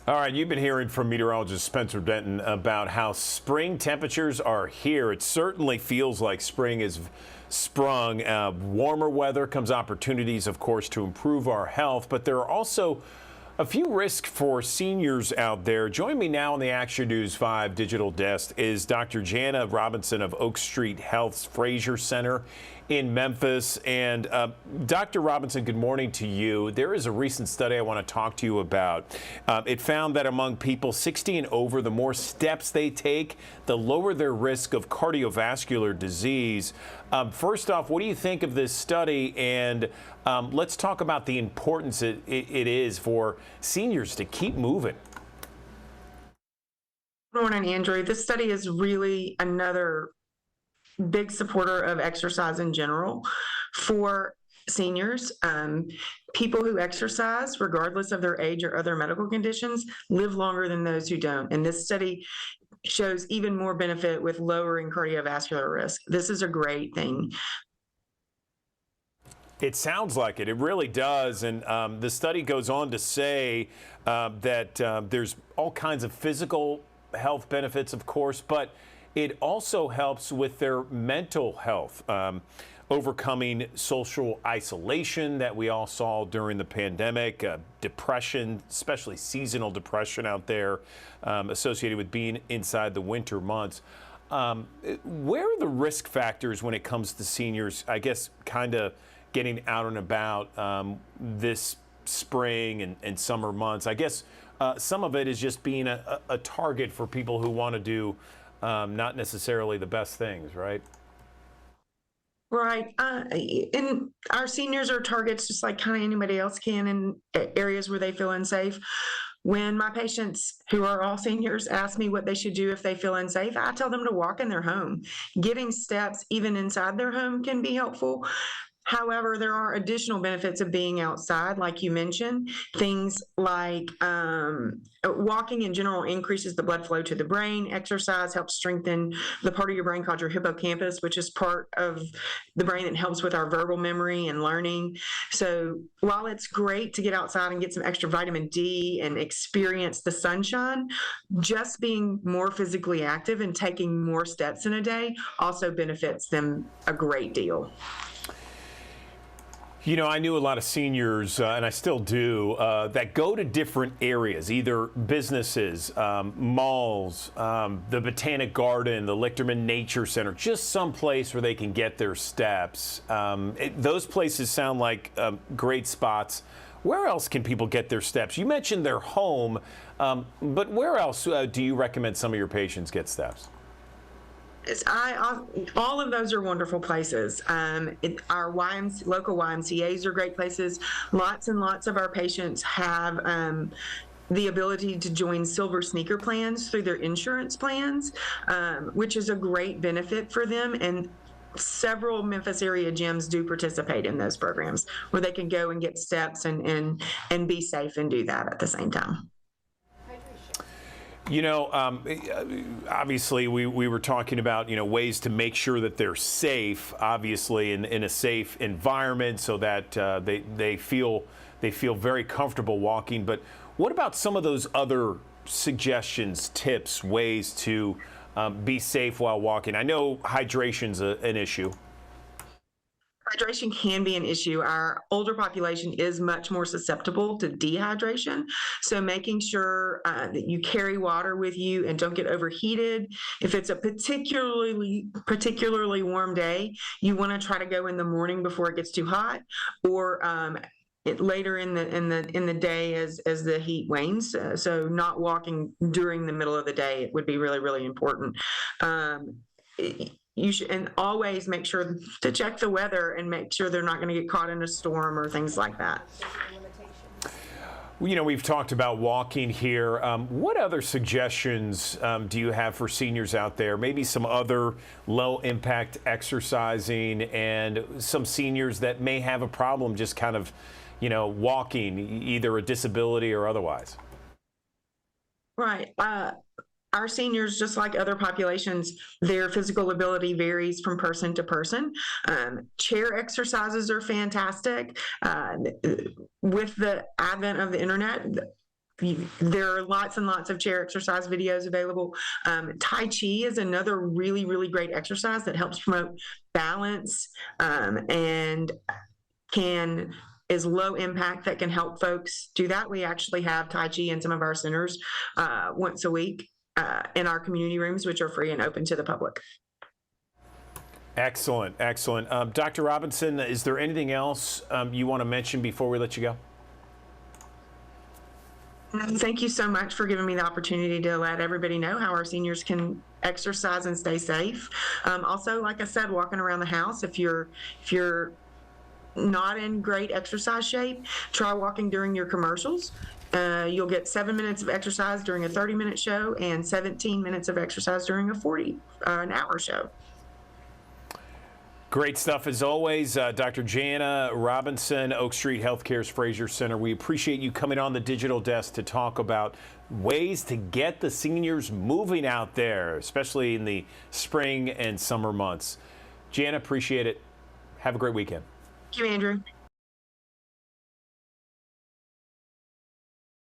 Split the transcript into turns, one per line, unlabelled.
All right, you've been hearing from meteorologist Spencer Denton about how spring temperatures are here. It certainly feels like spring is sprung. Warmer weather comes opportunities, of course, to improve our health, but there are also a few risks for seniors out there. Join me now on the Action News 5 digital desk is Dr. Jana Robinson of Oak Street Health's Fraser Center in Memphis. And Dr. Robinson, good morning to you. There is a recent study I want to talk to you about. It found that among people 60 and over, the more steps they take, the lower their risk of cardiovascular disease. First off, what do you think of this study? And let's talk about the importance it is for seniors to keep moving.
Good morning, Andrew. This study is really another big supporter of exercise in general for seniors. People who exercise, regardless of their age or other medical conditions, live longer than those who don't. And this study shows even more benefit with lowering cardiovascular risk. This is a great thing.
It sounds like it. It really does. And the study goes on to say that there's all kinds of physical health benefits, of course, but it also helps with their mental health, overcoming social isolation that we all saw during the pandemic, depression, especially seasonal depression out there associated with being inside the winter months. Where are the risk factors when it comes to seniors, I guess, kind of getting out and about this spring and summer months? I guess some of it is just being a target for people who want to do not necessarily the best things, right?
Right. And our seniors are targets just like kind of anybody else can in areas where they feel unsafe. When my patients, who are all seniors, ask me what they should do if they feel unsafe, I tell them to walk in their home. Getting steps even inside their home can be helpful. However, there are additional benefits of being outside, like you mentioned. Things like walking in general increases the blood flow to the brain. Exercise helps strengthen the part of your brain called your hippocampus, which is part of the brain that helps with our verbal memory and learning. So while it's great to get outside and get some extra vitamin D and experience the sunshine, just being more physically active and taking more steps in a day also benefits them a great deal.
You know, I knew a lot of seniors, and I still do, that go to different areas, either businesses, malls, the Botanic Garden, the Lichterman Nature Center, just some place where they can get their steps. Those places sound like great spots. Where else can people get their steps? You mentioned their home, but where else do you recommend some of your patients get steps?
All of those are wonderful places. Our local YMCAs are great places. Lots and lots of our patients have the ability to join silver sneaker plans through their insurance plans, which is a great benefit for them. And several Memphis area gyms do participate in those programs where they can go and get steps and be safe and do that at the same time.
You know, obviously we were talking about, you know, ways to make sure that they're safe, obviously in a safe environment so that they feel very comfortable walking. But what about some of those other suggestions, tips, ways to be safe while walking? I know hydration's an issue.
Hydration can be an issue. Our older population is much more susceptible to dehydration. So making sure that you carry water with you and don't get overheated. If it's a particularly warm day, you want to try to go in the morning before it gets too hot, or later in the day as the heat wanes. So not walking during the middle of the day would be really, really important. You should, and always make sure to check the weather and make sure they're not going to get caught in a storm or things like that.
You know, we've talked about walking here. What other suggestions do you have for seniors out there? Maybe some other low-impact exercising, and some seniors that may have a problem just kind of, you know, walking, either a disability or otherwise.
Right. Our seniors, just like other populations, their physical ability varies from person to person. Chair exercises are fantastic. With the advent of the internet, There are lots and lots of chair exercise videos available. Tai Chi is another really, really great exercise that helps promote balance, and is low impact, that can help folks do that. We actually have Tai Chi in some of our centers once a week in our community rooms, which are free and open to the public.
Excellent, excellent. Dr. Robinson, is there anything else you want to mention before we let you go?
Thank you so much for giving me the opportunity to let everybody know how our seniors can exercise and stay safe. Also, like I said, walking around the house, if you're not in great exercise shape, try walking during your commercials. You'll get 7 minutes of exercise during a 30-minute show and 17 minutes of exercise during an hour show.
Great stuff as always. Dr. Jana Robinson, Oak Street Healthcare's Fraser Center. We appreciate you coming on the digital desk to talk about ways to get the seniors moving out there, especially in the spring and summer months. Jana, appreciate it. Have a great weekend.
Thank you, Andrew.